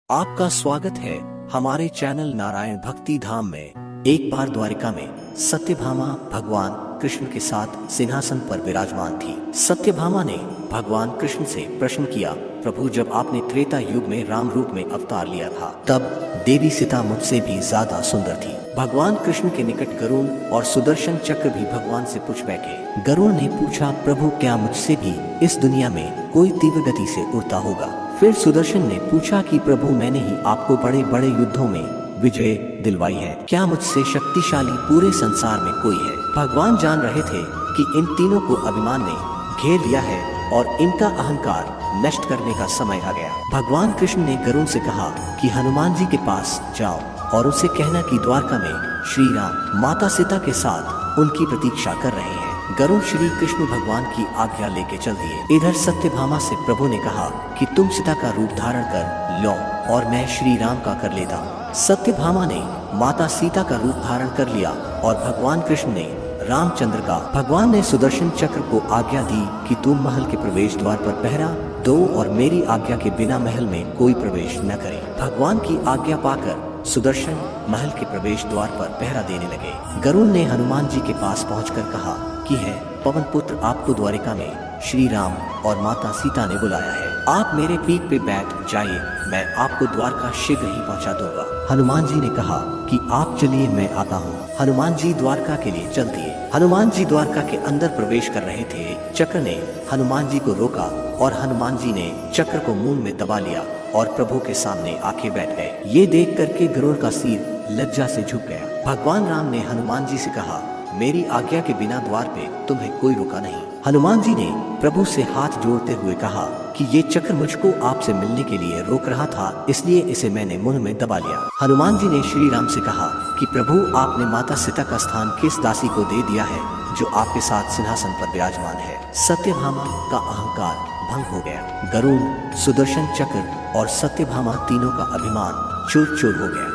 आपका स्वागत है हमारे चैनल नारायण भक्ति धाम में। एक बार द्वारिका में सत्यभामा भगवान कृष्ण के साथ सिंहासन पर विराजमान थी। सत्यभामा ने भगवान कृष्ण से प्रश्न किया, प्रभु जब आपने त्रेता युग में राम रूप में अवतार लिया था तब देवी सीता मुझसे भी ज्यादा सुंदर थी। भगवान कृष्ण के निकट गरुड़ और सुदर्शन चक्र भी भगवान से पूछ बैठे। गरुड़ ने पूछा, प्रभु क्या मुझसे भी इस दुनिया में कोई तीव्र गति से उड़ता होगा? फिर सुदर्शन ने पूछा कि प्रभु मैंने ही आपको बड़े बड़े युद्धों में विजय दिलवाई है, क्या मुझसे शक्तिशाली पूरे संसार में कोई है? भगवान जान रहे थे कि इन तीनों को अभिमान ने घेर लिया है और इनका अहंकार नष्ट करने का समय आ गया। भगवान कृष्ण ने गरुड़ से कहा कि हनुमान जी के पास जाओ और उसे कहना कि द्वारका में श्री राम माता सीता के साथ उनकी प्रतीक्षा कर रहे हैं। गरुड़ श्री कृष्ण भगवान की आज्ञा लेके चल दिए। इधर सत्यभामा से प्रभु ने कहा कि तुम सीता का रूप धारण कर लो और मैं श्री राम का कर लेता हूँ। सत्यभामा ने माता सीता का रूप धारण कर लिया और भगवान कृष्ण ने रामचंद्र का। भगवान ने सुदर्शन चक्र को आज्ञा दी कि तुम महल के प्रवेश द्वार पर पहरा दो और मेरी आज्ञा के बिना महल में कोई प्रवेश न करे। भगवान की आज्ञा पाकर सुदर्शन महल के प्रवेश द्वार पर पहरा देने लगे। गरुड़ ने हनुमान जी के पास पहुंचकर कहा कि है पवन पुत्र, आपको द्वारिका में श्री राम और माता सीता ने बुलाया है। आप मेरे पीठ पे बैठ जाइए, मैं आपको द्वारका शीघ्र ही पहुंचा दूंगा। हनुमान जी ने कहा कि आप चलिए, मैं आता हूँ। हनुमान जी द्वारका के लिए चल दिए। हनुमान जी द्वारका के अंदर प्रवेश कर रहे थे। चक्र ने हनुमान जी को रोका और हनुमान जी ने चक्र को मुंह में दबा लिया और प्रभु के सामने आके बैठ गए। ये देख करके गरुड़ का सिर लज्जा से झुक गया। भगवान राम ने हनुमान जी से कहा, मेरी आज्ञा के बिना द्वार पे तुम्हें कोई रोका नहीं। हनुमान जी ने प्रभु से हाथ जोड़ते हुए कहा कि ये चक्र मुझको आपसे मिलने के लिए रोक रहा था, इसलिए इसे मैंने मुंह में दबा लिया। हनुमान जी ने श्री राम से कहा कि प्रभु आपने माता सीता का स्थान किस दासी को दे दिया है जो आपके साथ सिंहासन पर विराजमान है? सत्यभामा का अहंकार भंग हो गया। गरुड़, सुदर्शन चक्र और सत्यभामा तीनों का अभिमान चूर चूर हो गया।